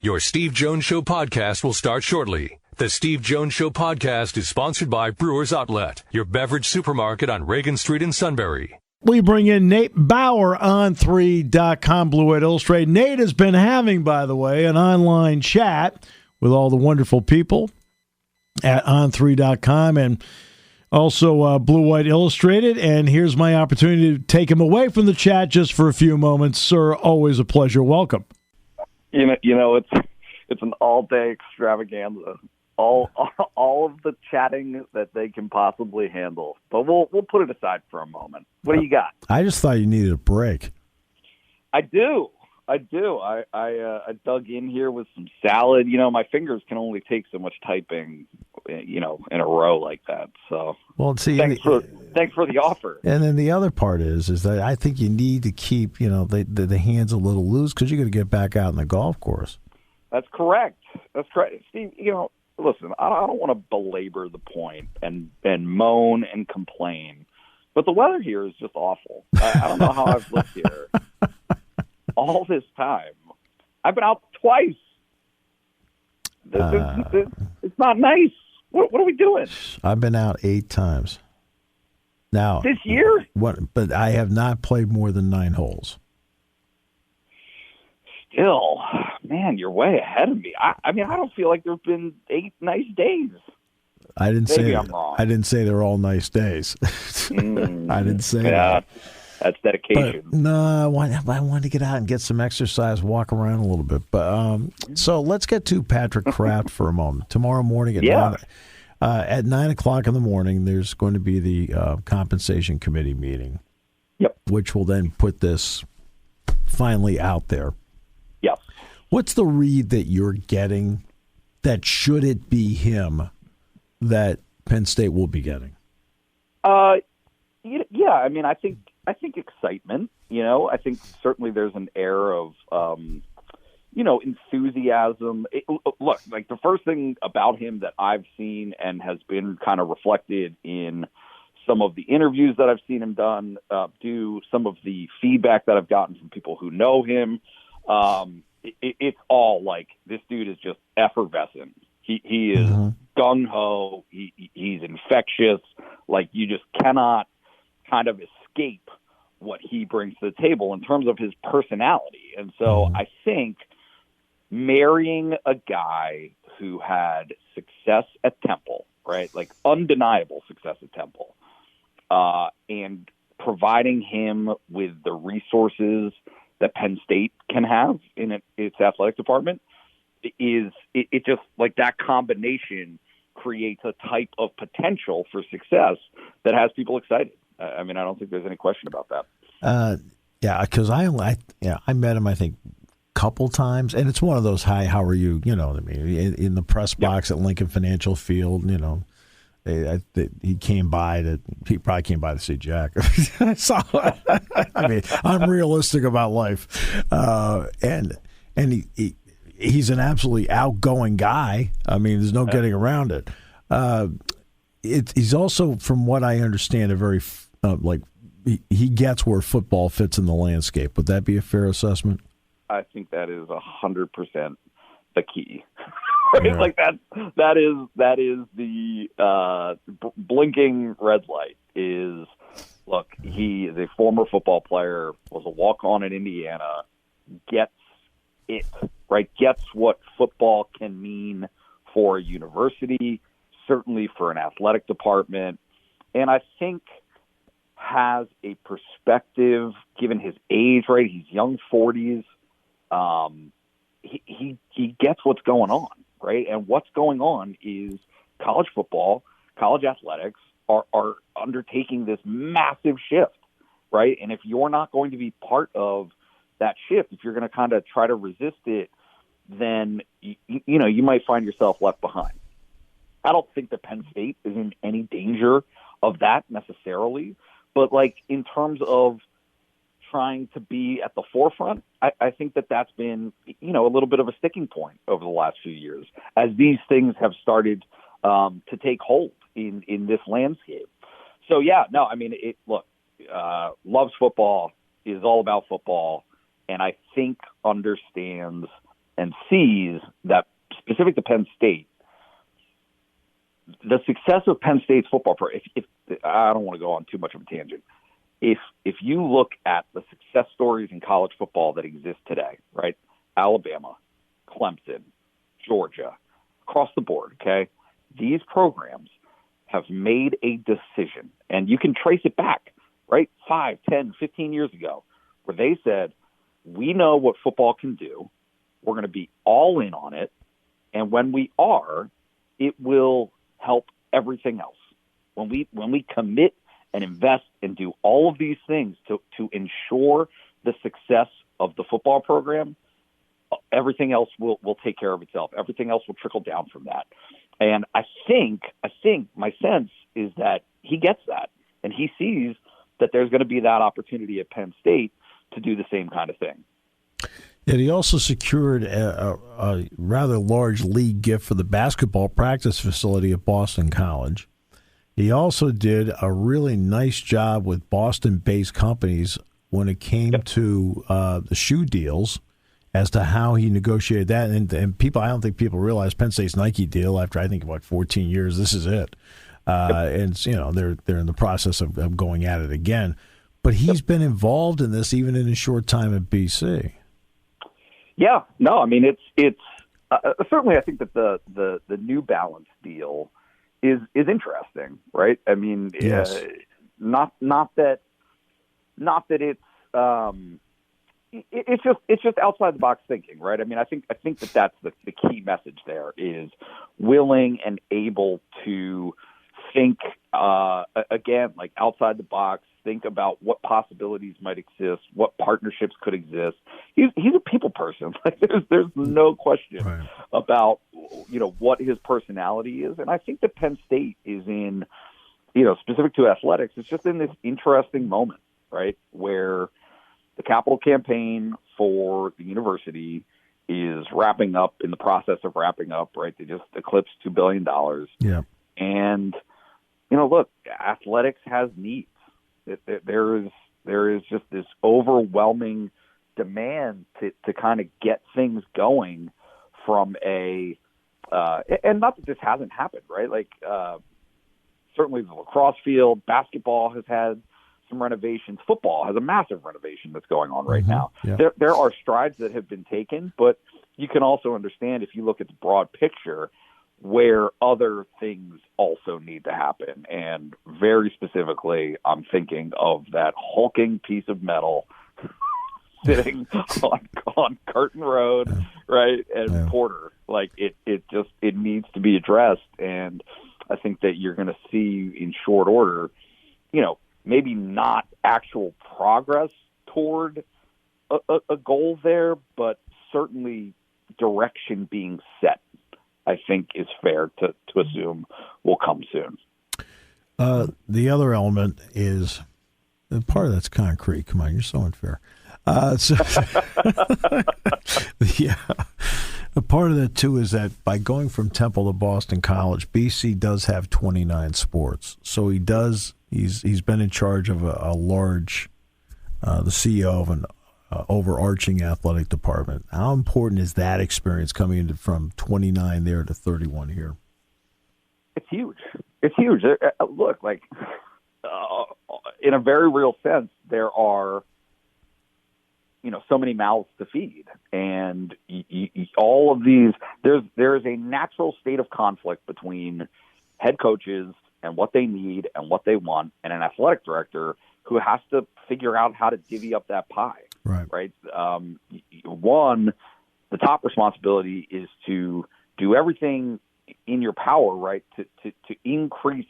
Your Steve Jones Show podcast will start shortly. The Steve Jones Show podcast is sponsored by Brewers Outlet, your beverage supermarket on Reagan Street in Sunbury. We bring in Nate Bauer on 3.com, Blue White Illustrated. Nate has been having, by the way, an online chat with all the wonderful people at On3.com and also Blue White Illustrated. And here's my opportunity to take him away from the chat just for a few moments. Sir, always a pleasure. Welcome. You know, it's an all-day extravaganza. All of the chatting that they can possibly handle. But we'll put it aside for a moment. What do you got? I just thought you needed a break. I do. I dug in here with some salad. You know, my fingers can only take so much typing, you know, in a row like that. So, well, see, thanks for the offer. And then the other part is that I think you need to keep, you know, the hands a little loose because you're going to get back out in the golf course. That's correct. Steve, you know, listen, I don't want to belabor the point and moan and complain, but the weather here is just awful. I don't know how I've lived here all this time. I've been out twice. It's not nice. What are we doing? I've been out 8 times. Now this year? But I have not played more than 9 holes. Still, man, you're way ahead of me. I mean, I don't feel like there've been 8 nice days. I didn't Maybe say I'm wrong. I didn't say they're all nice days. I didn't say that. That's dedication. But, no, I wanted to get out and get some exercise, walk around a little bit. But so let's get to Patrick Kraft for a moment. Tomorrow morning at 9 o'clock in the morning, there's going to be the compensation committee meeting. Yep. Which will then put this finally out there. Yep. What's the read that you're getting that should it be him that Penn State will be getting? Yeah, I mean, I think excitement, you know, I think certainly there's an air of, you know, enthusiasm. Look, like the first thing about him that I've seen and has been kind of reflected in some of the interviews that I've seen him do, some of the feedback that I've gotten from people who know him, it's all like this dude is just effervescent. He is gung-ho. He's infectious. Like you just cannot kind of escape what he brings to the table in terms of his personality. And so I think marrying a guy who had success at Temple, right? Like undeniable success at Temple, and providing him with the resources that Penn State can have in its athletic department it just like that combination creates a type of potential for success that has people excited. I mean, I don't think there's any question about that. Yeah, because I met him, I think, a couple times, and it's one of those, hi, how are you? You know what I mean? In the press box at Lincoln Financial Field, you know, he probably came by to see Jack. So, I mean, I'm realistic about life, and he's an absolutely outgoing guy. I mean, there's no getting around it. He's also, from what I understand, a very he gets where football fits in the landscape. Would that be a fair assessment? I think that is 100% the key. Right? Yeah. Like that is the blinking red light. Is look, he is a former football player, was a walk-on in Indiana, gets it, right? Gets what football can mean for a university, certainly for an athletic department, and I think has a perspective, given his age, right? He's young 40s. He gets what's going on, right? And what's going on is college football, college athletics are undertaking this massive shift, right? And if you're not going to be part of that shift, if you're going to kind of try to resist it, then you might find yourself left behind. I don't think that Penn State is in any danger of that necessarily, but like in terms of trying to be at the forefront, I think that that's been, a little bit of a sticking point over the last few years as these things have started to take hold in this landscape. So loves football, is all about football, and I think understands and sees that, specific to Penn State, the success of Penn State's football program, if I don't want to go on too much of a tangent, if you look at the success stories in college football that exist today, right? Alabama, Clemson, Georgia, across the board, okay? These programs have made a decision, and you can trace it back, right? 5, 10, 15 years ago, where they said, we know what football can do. We're going to be all in on it. And when we are, it will help everything else. When we commit and invest and do all of these things to ensure the success of the football program, everything else will take care of itself. Everything else will trickle down from that. And I think my sense is that he gets that, and he sees that there's going to be that opportunity at Penn State to do the same kind of thing. And he also secured a rather large league gift for the basketball practice facility at Boston College. He also did a really nice job with Boston-based companies when it came to the shoe deals, as to how he negotiated that. And people, I don't think people realize Penn State's Nike deal, after I think about 14 years, this is it. And they're in the process of going at it again. But he's been involved in this even in his short time at BC. Yeah, no, I mean it's certainly, I think that the New Balance deal is interesting, right? I mean, yes. Not that it's it's just outside the box thinking, right? I mean, I think that that's the key message there, is willing and able to think again, like outside the box. Think about what possibilities might exist, what partnerships could exist. He's a people person. Like there's no question about what his personality is, and I think that Penn State is in, specific to athletics, it's just in this interesting moment, right, where the capital campaign for the university is wrapping up, in the process of wrapping up, right? They just eclipsed $2 billion. Yeah, and look, athletics has needs. There is just this overwhelming demand to kind of get things going from and not that this hasn't happened, right? Like certainly the lacrosse field, basketball has had some renovations. Football has a massive renovation that's going on right now. Yeah. There are strides that have been taken, but you can also understand, if you look at the broad picture, where other things also need to happen. And very specifically, I'm thinking of that hulking piece of metal sitting on Curtin Road, right, and Porter. Like it needs to be addressed. And I think that you're going to see in short order, maybe not actual progress toward a goal there, but certainly direction being set, I think is fair to assume will come soon. The other element is, part of that's concrete. Come on, you're so unfair. A part of that, too, is that by going from Temple to Boston College, BC does have 29 sports. So he's been in charge of a large, the CEO of an overarching athletic department. How important is that experience coming into from 29 there to 31 here? It's huge. It's huge. Look, like in a very real sense, there are so many mouths to feed, and all of these. There is a natural state of conflict between head coaches and what they need and what they want, and an athletic director who has to figure out how to divvy up that pie. Right. One, the top responsibility is to do everything in your power, right, to increase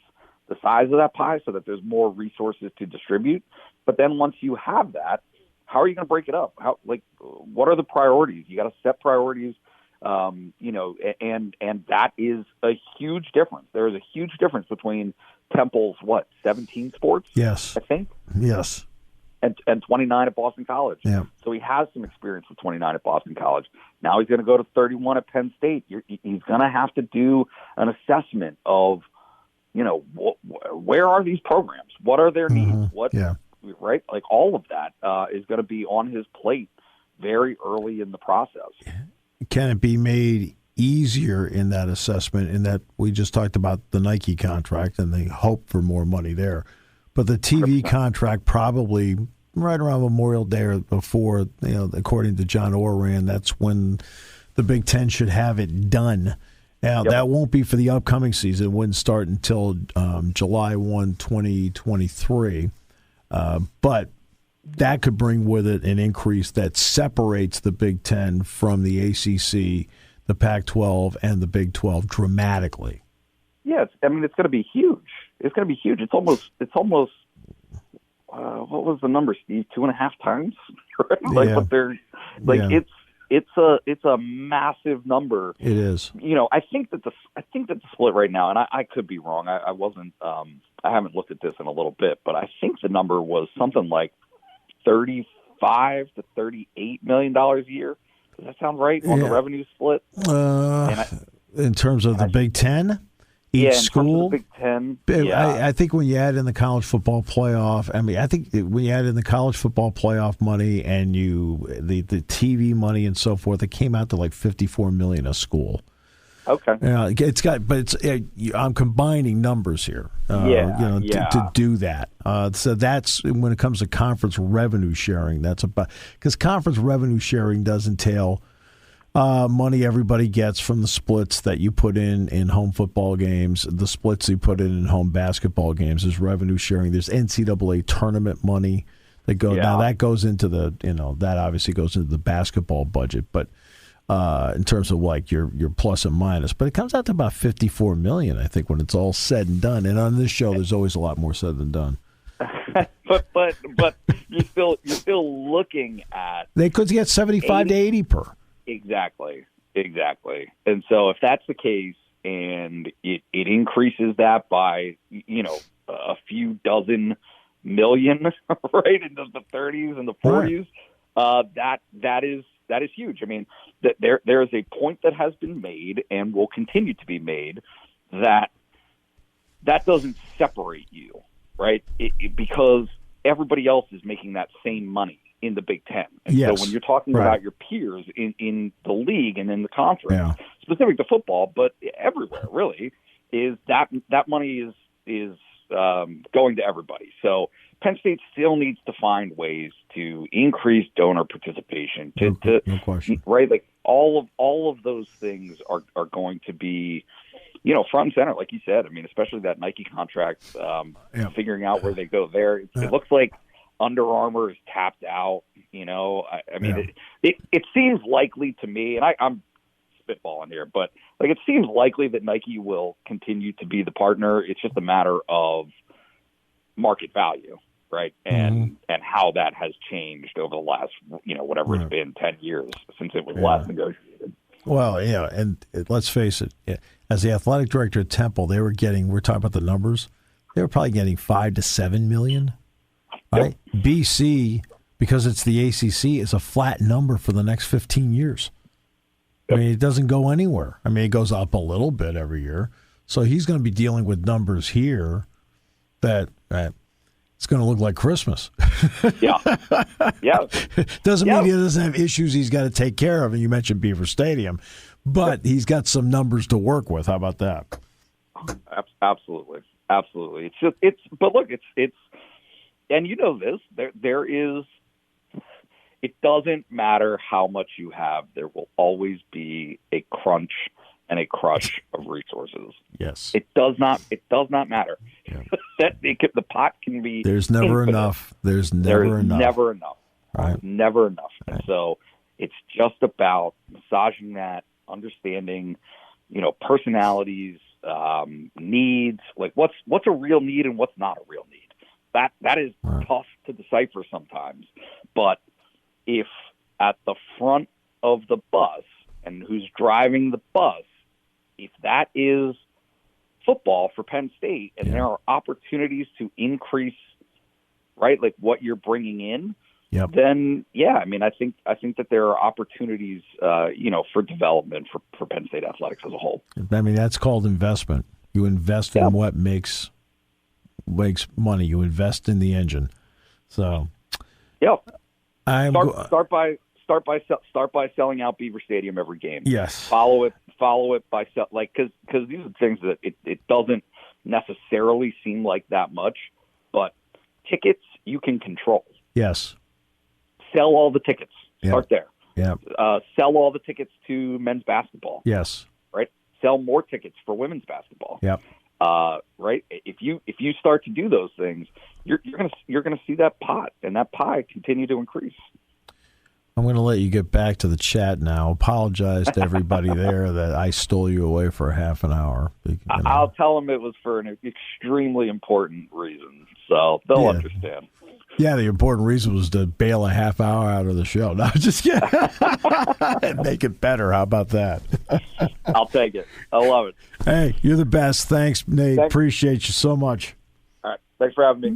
the size of that pie so that there's more resources to distribute. But then once you have that, how are you going to break it up? What are the priorities? You got to set priorities, and that is a huge difference. There is a huge difference between Temple's 17 sports? Yes, I think. Yes. And 29 at Boston College. Yeah. So he has some experience with 29 at Boston College. Now he's going to go to 31 at Penn State. He's going to have to do an assessment of, where are these programs? What are their needs? Right? Like all of that is going to be on his plate very early in the process. can it be made easier in that assessment, in that we just talked about the Nike contract and the hope for more money there, but the TV contract probably right around Memorial Day or before, according to John Oran, that's when the Big Ten should have it done. Now, that won't be for the upcoming season. It wouldn't start until July 1, 2023. But that could bring with it an increase that separates the Big Ten from the ACC, the Pac-12, and the Big 12 dramatically. Yeah, it's going to be huge. It's going to be huge. It's almost. What was the number, Steve? 2.5 times, right? What they're It's a massive number. It is. I think that the split right now, and I could be wrong. I wasn't. I haven't looked at this in a little bit, but I think the number was something like $35 to $38 million a year. Does that sound right on the revenue split? In terms of the Big Ten, each school. In terms of the Big Ten. I think when you add in the college football playoff, I think when you add in the college football playoff money and the TV money and so forth, it came out to like $54 million a school. Okay. I'm combining numbers here. To do that. So that's when it comes to conference revenue sharing. That's about, because conference revenue sharing does entail money everybody gets from the splits that you put in home football games, the splits you put in home basketball games. There's revenue sharing. There's NCAA tournament money that goes. Now that goes into that obviously goes into the basketball budget, but. In terms of like your plus and minus, but it comes out to about $54 million, I think, when it's all said and done. And on this show, there's always a lot more said than done. but you're still looking at they could get 75 to 80 per. Exactly. And so if that's the case, and it increases that by a few dozen million, right, into the 30s and the 40s, that is huge. I mean, that there is a point that has been made and will continue to be made that doesn't separate you, right? Because everybody else is making that same money in the Big Ten. And so when you're talking about your peers in the league and in the conference, specific to football, but everywhere really, is that money is going to everybody. So Penn State still needs to find ways to increase donor participation. No question. Right, like all of those things are going to be, front and center, like you said. I mean, especially that Nike contract, figuring out where they go there. It looks like Under Armour is tapped out. It seems likely to me, and I'm spitballing here, but like it seems likely that Nike will continue to be the partner. It's just a matter of market value. Right. And how that has changed over the last, whatever it's been, 10 years since it was last negotiated. Well, and let's face it, as the athletic director at Temple, we're talking about the numbers, they were probably getting $5 to $7 million. Right. Yep. BC, because it's the ACC, is a flat number for the next 15 years. Yep. I mean, it doesn't go anywhere. I mean, it goes up a little bit every year. So he's going to be dealing with numbers here that it's going to look like Christmas. Yeah. Doesn't mean he doesn't have issues he's got to take care of. And you mentioned Beaver Stadium, but he's got some numbers to work with. How about that? Absolutely. But look, it's, and this, there is, it doesn't matter how much you have. There will always be a crunch and a crush of resources. Yes. It does not matter. Yeah. The pot can be There's never infinite. Enough. There's never enough. Right. Never enough. Right. And so it's just about massaging that, understanding, personalities, needs, like what's a real need and what's not a real need. That is tough to decipher sometimes. But if at the front of the bus and who's driving the bus, if that is football for Penn State and there are opportunities to increase, right, like what you're bringing in, then I think that there are opportunities, for development for Penn State athletics as a whole. I mean, that's called investment. You invest in what makes money. You invest in the engine. So, start start by selling out Beaver Stadium every game. Yes. Follow it by because these are things that it doesn't necessarily seem like that much, but tickets you can control. Yes. Sell all the tickets. Start there. Yeah. Sell all the tickets to men's basketball. Yes. Right. Sell more tickets for women's basketball. Yep. Right. If you start to do those things, you're gonna see that pot and that pie continue to increase. I'm going to let you get back to the chat now. Apologize to everybody there that I stole you away for half an hour. I'll tell them it was for an extremely important reason, so they'll understand. Yeah, the important reason was to bail a half hour out of the show. No, just kidding. And make it better. How about that? I'll take it. I love it. Hey, you're the best. Thanks, Nate. Appreciate you so much. All right. Thanks for having me.